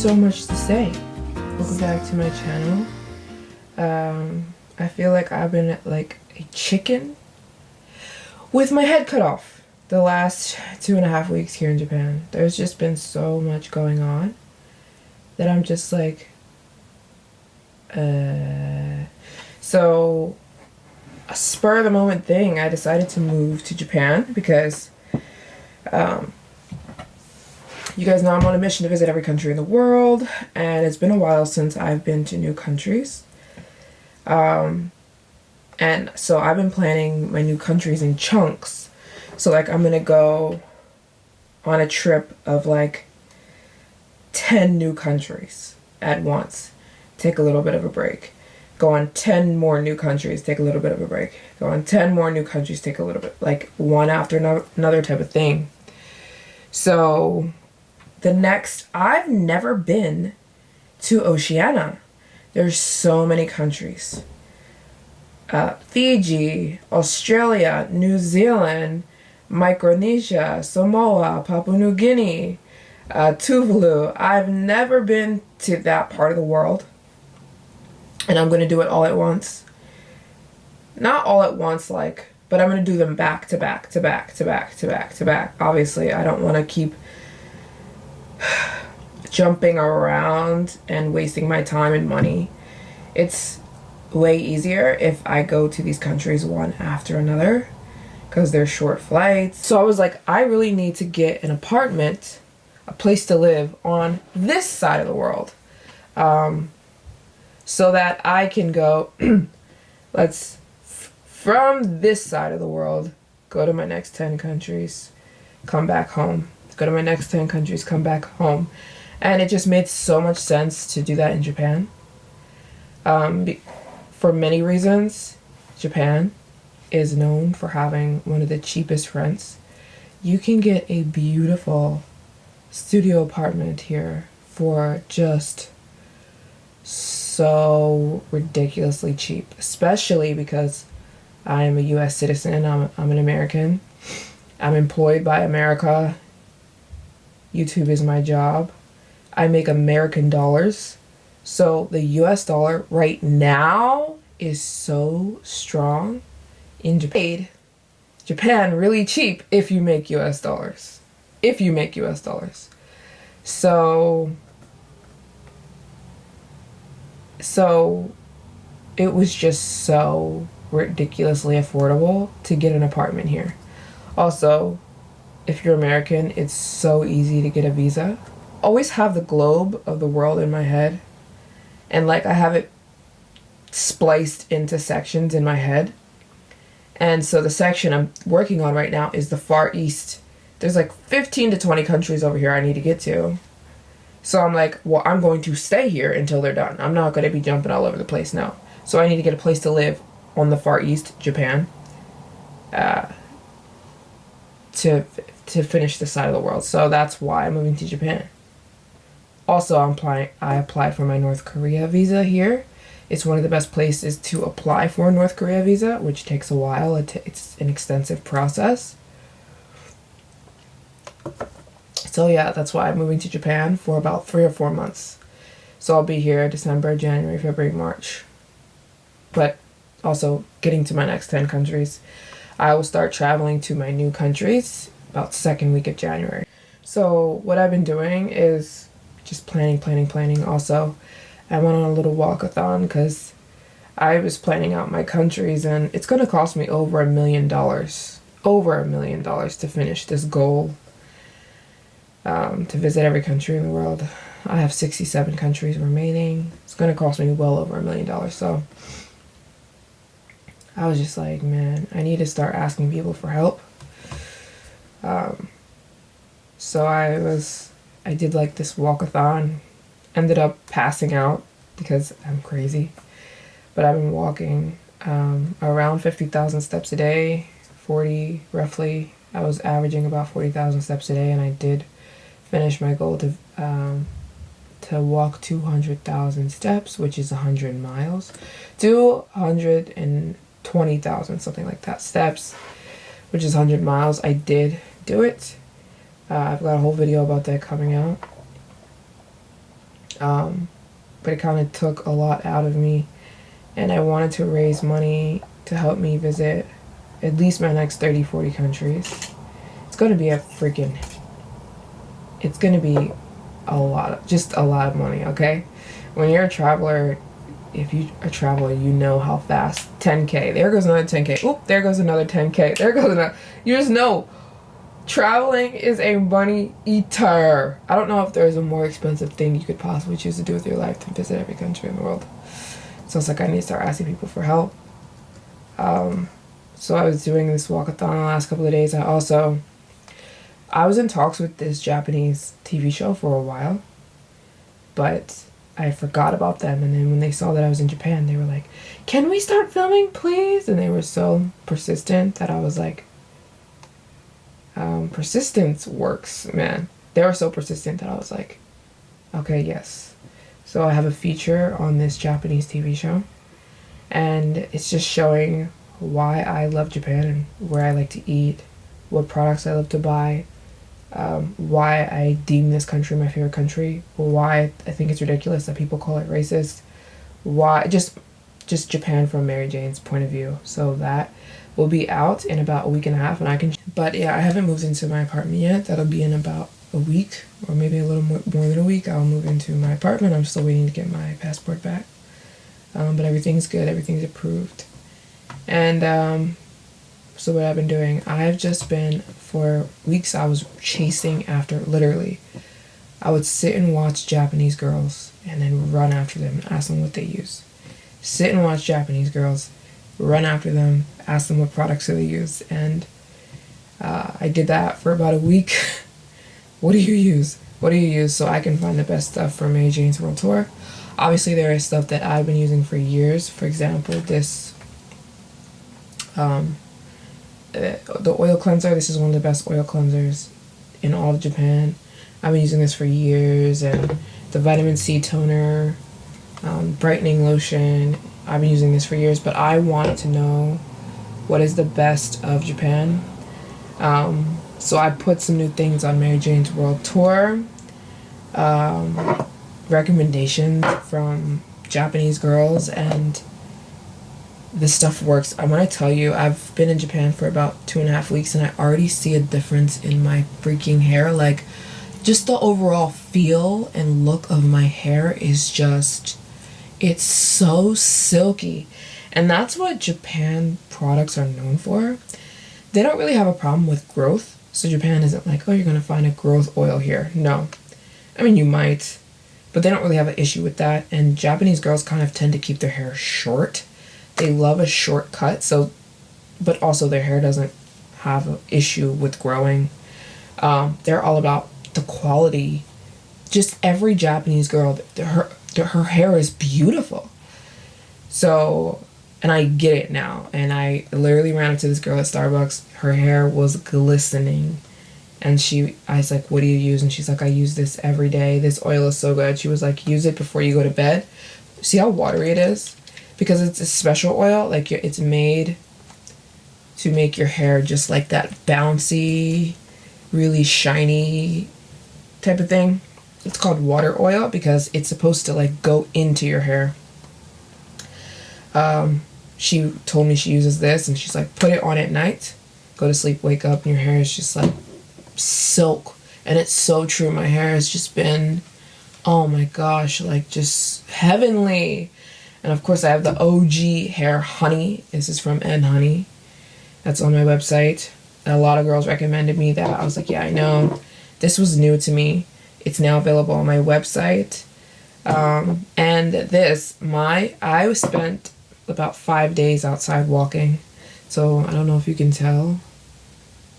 so much to say. Welcome back to my channel. I feel like I've been like a chicken with my head cut off the last 2.5 weeks here in Japan. There's just been so much going on that I'm just like, So a spur of the moment thing, I decided to move to Japan because you guys know I'm on a mission to visit every country in the world, and it's been a while since I've been to new countries. And so I've been planning my new countries in chunks. So like I'm gonna go on a trip of like 10 new countries at once. Take a little bit of a break. Go on 10 more new countries, take a little bit of a break. Go on 10 more new countries, take a little bit, like one after another type of thing. So I've never been to Oceania. There's so many countries. Fiji, Australia, New Zealand, Micronesia, Samoa, Papua New Guinea, Tuvalu. I've never been to that part of the world. And I'm going to do it all at once. Not all at once, like, but I'm going to do them back to back to back to back to back to back. Obviously, I don't want to keep jumping around and wasting my time and money. It's way easier if I go to these countries one after another because they're short flights. So I was like, I really need to get an apartment, a place to live on this side of the world. So that I can go, from this side of the world, go to my next 10 countries, come back home. Go to my next 10 countries, come back home. And it just made so much sense to do that in Japan. For many reasons, Japan is known for having one of the cheapest rents. You can get a beautiful studio apartment here for just so ridiculously cheap, especially because I am a US citizen. I'm an American. I'm employed by America. YouTube is my job. I make American dollars. So the US dollar right now is so strong in Japan. Japan really cheap if you make US dollars. If you make US dollars. So it was just so ridiculously affordable to get an apartment here. Also, if you're American, it's so easy to get a visa. Always have the globe of the world in my head. And like I have it spliced into sections in my head. And so the section I'm working on right now is the Far East. There's like 15 to 20 countries over here I need to get to. So I'm like, well, I'm going to stay here until they're done. I'm not going to be jumping all over the place now. So I need to get a place to live on the Far East, Japan, to finish this side of the world. So that's why I'm moving to Japan. Also, I applied for my North Korea visa here. It's one of the best places to apply for a North Korea visa, which takes a while. It's an extensive process. So yeah, that's why I'm moving to Japan for about 3 or 4 months. So I'll be here December, January, February, March. But also getting to my next 10 countries. I will start traveling to my new countries about second week of January. So what I've been doing is just planning. Also, I went on a little walkathon because I was planning out my countries, and it's going to cost me over $1 million. Over $1 million to finish this goal. To visit every country in the world. I have 67 countries remaining. It's going to cost me well over $1 million. So I was just like, man, I need to start asking people for help. So I did like this walkathon. Ended up passing out because I'm crazy. But I've been walking around 50,000 steps a day, 40 roughly. I was averaging about 40,000 steps a day, and I did finish my goal to walk 200,000 steps, which is 100 miles, 220,000, something like that, steps, which is 100 miles. I did do it. I've got a whole video about that coming out. But it kind of took a lot out of me, and I wanted to raise money to help me visit at least my next 30, 40 countries. It's going to be it's going to be just a lot of money, okay? When you're a traveler, if you're a traveler, you know how fast 10K, there goes another 10K, oop, there goes another 10K, there goes another, you just know. Traveling is a money eater. I don't know if there's a more expensive thing you could possibly choose to do with your life than visit every country in the world. So it's like I need to start asking people for help. So I was doing this walkathon the last couple of days. I was in talks with this Japanese TV show for a while, but I forgot about them. And then when they saw that I was in Japan, they were like, "Can we start filming, please?" And they were so persistent that I was like, persistence works, man. They were so persistent that I was like, okay, yes. So I have a feature on this Japanese TV show, and it's just showing why I love Japan and where I like to eat, what products I love to buy, why I deem this country my favorite country, why I think it's ridiculous that people call it racist, why just Japan from Mary Jane's point of view. So that will be out in about a week and a half, and but yeah, I haven't moved into my apartment yet. That'll be in about a week, or maybe a little more than a week. I'll move into my apartment. I'm still waiting to get my passport back, but everything's good. Everything's approved. And so what I've been doing, I've just been, for weeks I was chasing after, literally, I would sit and watch Japanese girls and then run after them and ask them what they use. Sit and watch Japanese girls, run after them, ask them what products they use. And I did that for about a week. What do you use? What do you use? So I can find the best stuff for Maryjane's World Tour. Obviously, there is stuff that I've been using for years. For example, this, the oil cleanser. This is one of the best oil cleansers in all of Japan. I've been using this for years. And the vitamin C toner, brightening lotion. I've been using this for years, but I wanted to know what is the best of Japan. So I put some new things on Maryjane's World Tour. Recommendations from Japanese girls, and this stuff works. When I tell you, I've been in Japan for about 2.5 weeks, and I already see a difference in my freaking hair. Like, just the overall feel and look of my hair is just, it's so silky. And that's what Japan products are known for. They don't really have a problem with growth. So Japan isn't like, oh, you're going to find a growth oil here. No. I mean, you might, but they don't really have an issue with that. And Japanese girls kind of tend to keep their hair short. They love a short cut, so, but also their hair doesn't have an issue with growing. They're all about the quality. Just every Japanese girl, her hair is beautiful. So, and I get it now. And I literally ran up to this girl at Starbucks. Her hair was glistening. And I was like, what do you use? And she's like, I use this every day. This oil is so good. She was like, use it before you go to bed. See how watery it is? Because it's a special oil. Like, it's made to make your hair just like that bouncy, really shiny type of thing. It's called water oil because it's supposed to like go into your hair. She told me she uses this, and she's like, put it on at night, go to sleep, wake up, and your hair is just like silk. And it's so true. My hair has just been, oh my gosh, like just heavenly. And of course I have the OG hair honey. This is from N Honey. That's on my website. And a lot of girls recommended me that. I was like, yeah, I know. This was new to me. It's now available on my website. And this, I spent about 5 days outside walking. So I don't know if you can tell.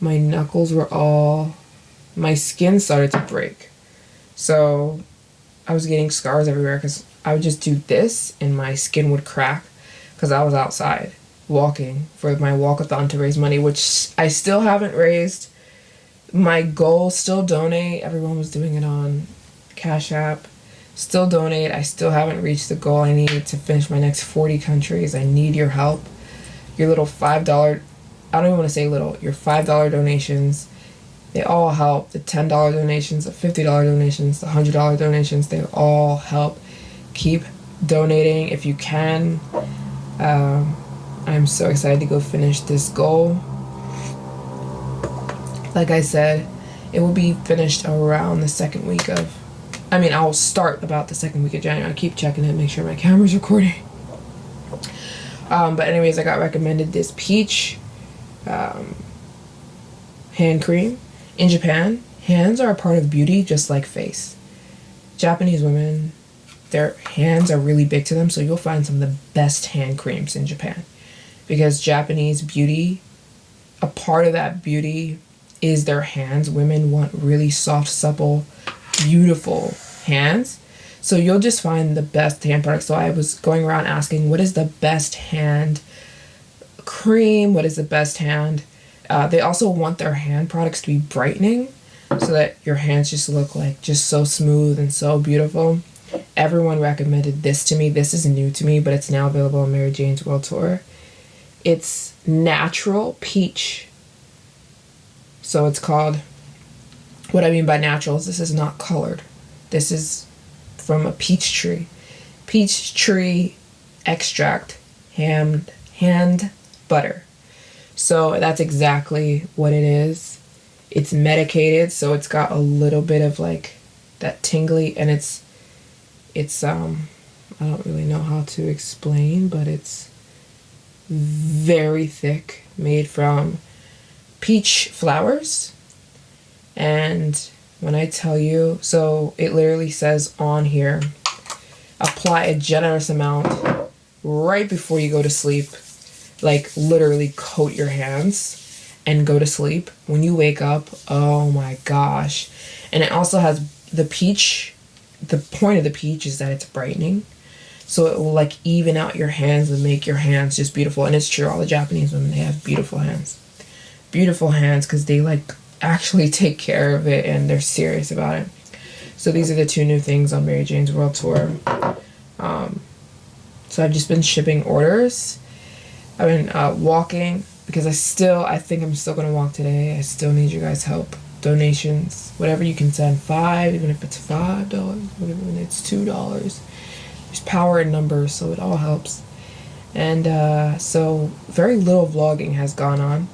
My knuckles were my skin started to break. So I was getting scars everywhere because I would just do this and my skin would crack because I was outside walking for my walkathon to raise money, which I still haven't raised. My goal, still donate. Everyone was doing it on Cash App. Still donate. I still haven't reached the goal I need to finish my next 40 countries. I need your help. Your little $5, I don't even want to say little, your $5 donations, They all help. The $10 donations, the $50 donations, the $100 donations, they all help. Keep donating if you can. I'm so excited to go finish this goal. Like I said, it will be finished around the second week of, I'll start about the second week of January. I keep checking it, make sure my camera's recording. But anyways, I got recommended this peach hand cream. In Japan, hands are a part of beauty just like face. Japanese women, their hands are really big to them, so you'll find some of the best hand creams in Japan. Because Japanese beauty, a part of that beauty is their hands. Women want really soft, supple, beautiful hands. So you'll just find the best hand products. So I was going around asking, what is the best hand cream? What is the best hand? They also want their hand products to be brightening so that your hands just look like just so smooth and so beautiful. Everyone recommended this to me. This is new to me, but it's now available on Maryjane's World Tour. It's natural peach. So it's called, what I mean by natural is this is not colored. This is from a peach tree. Peach tree extract, hand butter. So that's exactly what it is. It's medicated, so it's got a little bit of like that tingly, and it's I don't really know how to explain, but it's very thick, made from peach flowers. And when I tell you, so it literally says on here, apply a generous amount right before you go to sleep. Like literally coat your hands and go to sleep. When you wake up, oh my gosh. And it also has the peach. The point of the peach is that it's brightening. So it will like even out your hands and make your hands just beautiful. And it's true, all the Japanese women, they have beautiful hands. Beautiful hands because they like actually take care of it and they're serious about it. So these are the two new things on Maryjane's World Tour. So I've just been shipping orders. I've been walking because I think I'm still going to walk today. I still need you guys' help. Donations, whatever you can send. Even if it's $5, whatever, and it's $2. There's power in numbers, so it all helps. And so very little vlogging has gone on.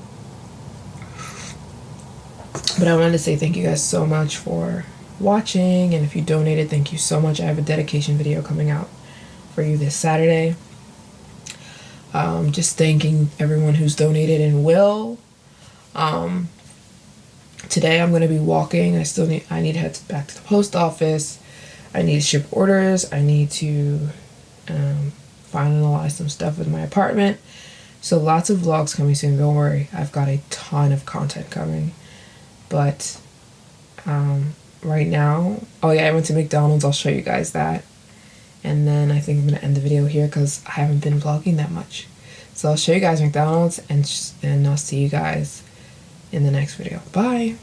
But I wanted to say thank you guys so much for watching. And if you donated, thank you so much. I have a dedication video coming out for you this Saturday. Just thanking everyone who's donated and will. Today I'm going to be walking. I need to head back to the post office. I need to ship orders. I need to finalize some stuff with my apartment. So lots of vlogs coming soon. Don't worry. I've got a ton of content coming. But right now, oh yeah, I went to McDonald's. I'll show you guys that. And then I think I'm going to end the video here because I haven't been vlogging that much. So I'll show you guys McDonald's and I'll see you guys in the next video. Bye!